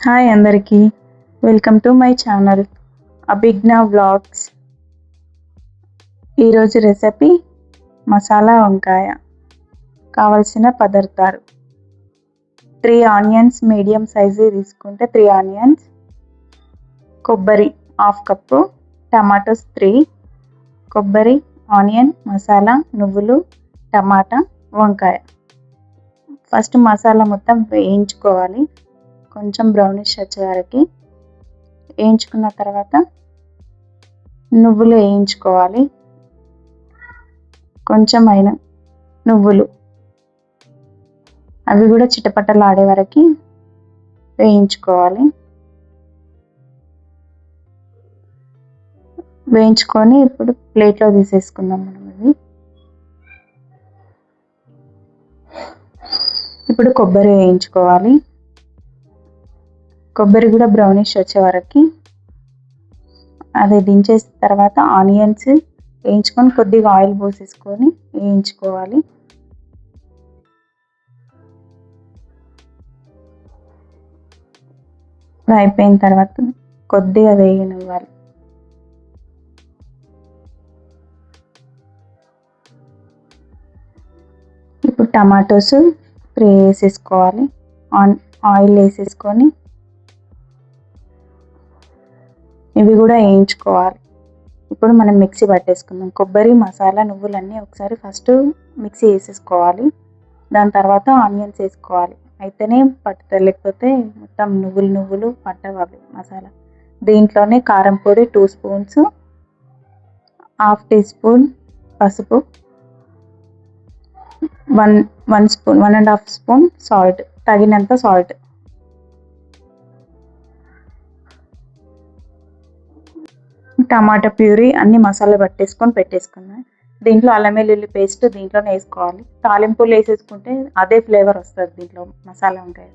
Hi అందరికీ, welcome to my channel అభిజ్ఞా vlogs. ఈరోజు రెసిపీ మసాలా వంకాయ. కావలసిన పదార్థాలు: 3 ఆనియన్స్ మీడియం సైజు తీసుకుంటే 3 ఆనియన్స్, కొబ్బరి హాఫ్ కప్పు, టమాటోస్ 3, కొబ్బరి, ఆనియన్, మసాలా, నువ్వులు, టమాటా, వంకాయ. ఫస్ట్ మసాలా మొత్తం వేయించుకోవాలి. కొంచెం బ్రౌనిష్ వచ్చే వరకు వేయించుకున్న తర్వాత నువ్వులు వేయించుకోవాలి. కొంచెం అయిన నువ్వులు అవి కూడా చిటపటలాడే వరకు వేయించుకోవాలి. వేయించుకొని ఇప్పుడు ప్లేట్లో తీసేసుకుందాం మనం. ఇవి ఇప్పుడు కొబ్బరి వేయించుకోవాలి. కొబ్బరి కూడా బ్రౌనిష్ వచ్చే వరకు అది దించేసిన తర్వాత ఆనియన్స్ వేయించుకొని కొద్దిగా ఆయిల్ పోసేసుకొని వేయించుకోవాలి. అయిపోయిన తర్వాత కొద్దిగా వేగనివ్వాలి. ఇప్పుడు టమాటోస్ ఫ్రై వేసేసుకోవాలి. ఆయిల్ వేసేసుకొని ఇవి కూడా వేయించుకోవాలి. ఇప్పుడు మనం మిక్సీ పట్టేసుకుందాం. కొబ్బరి, మసాలా, నువ్వులన్నీ ఒకసారి ఫస్ట్ మిక్సీ వేసేసుకోవాలి. దాని తర్వాత ఆనియన్స్ వేసుకోవాలి. అయితేనే పట్టుతుంది, లేకపోతే మొత్తం నువ్వులు పట్టవు అవి మసాలా. దీంట్లోనే కారం పొడి 2 స్పూన్స్, హాఫ్ టీ స్పూన్ పసుపు, 1 స్పూన్ 1.5 స్పూన్ సాల్ట్, తగినంత సాల్ట్. టమాటా ప్యూరీ అన్ని మసాలా పట్టేసుకొని పెట్టేసుకున్నాం. దీంట్లో అల్లం వెల్లుల్లి పేస్ట్ దీంట్లోనే వేసుకోవాలి. తాలింపులు వేసేసుకుంటే అదే ఫ్లేవర్ వస్తుంది దీంట్లో మసాలా వంకాయ.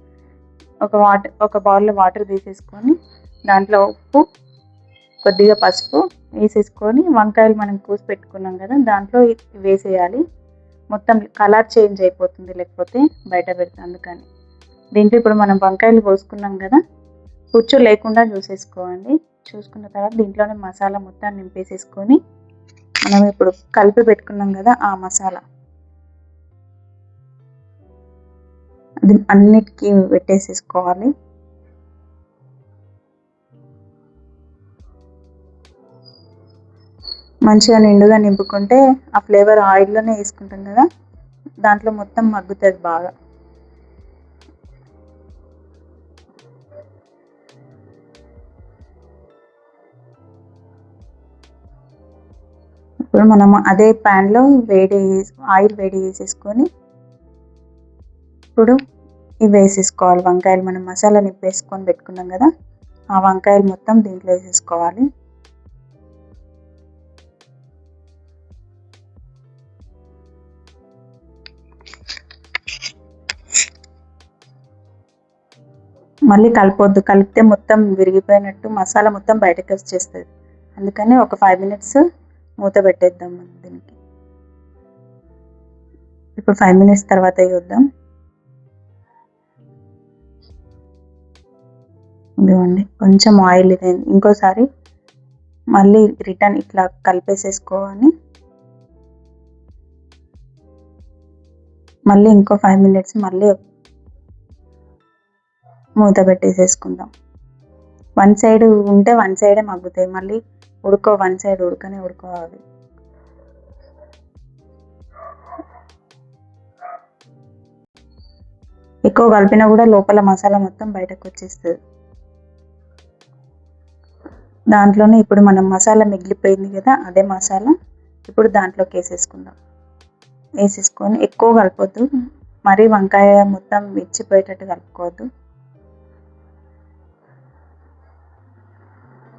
ఒక బౌల్లో వాటర్ తీసేసుకొని దాంట్లో ఉప్పు, కొద్దిగా పసుపు వేసేసుకొని వంకాయలు మనం కోసి పెట్టుకున్నాం కదా దాంట్లో వేసేయాలి. మొత్తం కలర్ చేంజ్ అయిపోతుంది లేకపోతే బయట పెడితే. అందుకని దీంట్లో ఇప్పుడు మనం వంకాయలు కోసుకున్నాం కదా, పుచ్చు లేకుండా చూసేసుకోండి. చూసుకున్న తర్వాత దీంట్లోనే మసాలా మొత్తం నింపేసేసుకొని మనం ఇప్పుడు కలిపి పెట్టుకున్నాం కదా ఆ మసాలా అది అన్నిటికీ పెట్టేసేసుకోవాలి. మంచిగా నిండుగా నింపుకుంటే ఆ ఫ్లేవర్ ఆయిల్లోనే వేసుకుంటాం కదా, దాంట్లో మొత్తం మగ్గుతుంది బాగా. ఇప్పుడు మనం అదే ప్యాన్లో ఆయిల్ వేడి చేసేసుకొని ఇప్పుడు ఇవి వేసేసుకోవాలి. వంకాయలు మనం మసాలా నింపేసుకొని పెట్టుకున్నాం కదా ఆ వంకాయలు మొత్తం దీంట్లో వేసేసుకోవాలి. మళ్ళీ కలపొద్దు, కలిపితే మొత్తం విరిగిపోయినట్టు మసాలా మొత్తం బయటకు వచ్చేస్తుంది. అందుకని ఒక 5 మినిట్స్ మూత పెట్టేద్దాం దీనికి. ఇప్పుడు 5 మినిట్స్ తర్వాత చూద్దాం. ఇదిగోండి కొంచెం ఆయిల్ ఇది ఇంకోసారి మళ్ళీ రిటర్న్ ఇట్లా కలిపేసేసుకోవాలి. మళ్ళీ ఇంకో 5 మినిట్స్ మళ్ళీ మూత పెట్టేసేసుకుందాం. 1 సైడ్ ఉంటే 1 సైడే మగ్గుతాయి. మళ్ళీ 1 సైడ్ ఉడకోవాలి. ఎక్కువ కలిపినా కూడా లోపల మసాలా మొత్తం బయటకు వచ్చేస్తుంది. దాంట్లోనే ఇప్పుడు మనం మసాలా మిగిలిపోయింది కదా అదే మసాలా ఇప్పుడు దాంట్లోకి వేసేసుకొని ఎక్కువ కలపొద్దు, మరీ వంకాయ మొత్తం మిర్చిపోయేటట్టు కలుపుకోవద్దు.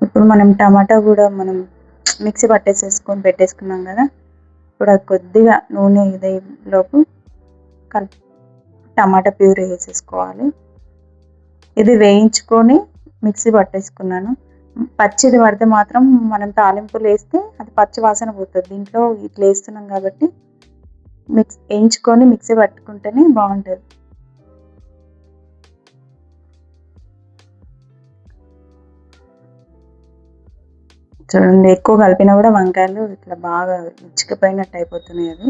ఇప్పుడు మనం టమాటా కూడా మనం మిక్సీ పట్టేసేసుకొని పెట్టేసుకున్నాం కదా, ఇప్పుడు అది కొద్దిగా నూనె ఇదేలోపు టమాటా ప్యూరీ వేసేసుకోవాలి. ఇది వేయించుకొని మిక్సీ పట్టేసుకున్నాను. పచ్చిది పడితే మాత్రం మనం తాలింపులు వేస్తే అది పచ్చి వాసన పోతుంది. దీంట్లో ఇట్లా వేస్తున్నాం కాబట్టి వేయించుకొని మిక్సీ పట్టుకుంటేనే బాగుంటుంది. చూడండి, ఎక్కువ కలిపినా కూడా వంకాయలు ఇట్లా బాగా ఇచ్చికపోయినట్టు అయిపోతున్నాయి. అది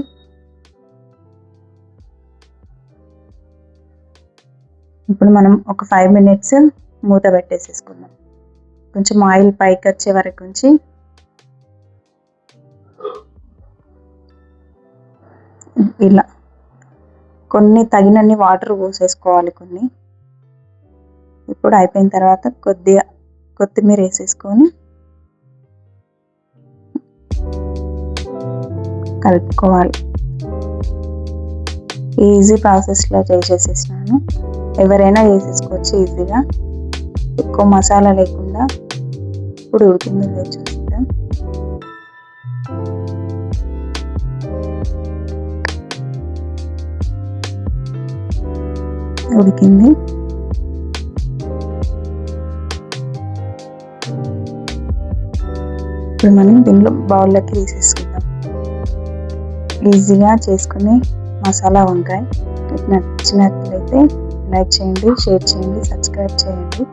ఇప్పుడు మనం ఒక 5 మినిట్స్ మూత పెట్టేసేసుకుందాం. కొంచెం ఆయిల్ పైకి వచ్చే వరకు ఉంచి ఇలా కొన్ని తగినన్ని వాటర్ పోసేసుకోవాలి కొన్ని. ఇప్పుడు అయిపోయిన తర్వాత కొద్దిగా కొత్తిమీర వేసేసుకొని కలుపుకోవాలి. ఈజీ ప్రాసెస్లో చేసేసేసినాను. ఎవరైనా చేసేసుకోవచ్చు ఈజీగా, ఎక్కువ మసాలా లేకుండా. ఇప్పుడు ఉడికిందో లేదో చూస్తాం. ఉడికింది. ఇప్పుడు మనం దీనిలో బౌల్లోకి తీసేసుకుందాం. ఈజీగా చేసుకుని మసాలా వంకాయ. మీకు నచ్చినట్లయితే లైక్ చేయండి, షేర్ చేయండి, సబ్స్క్రైబ్ చేయండి.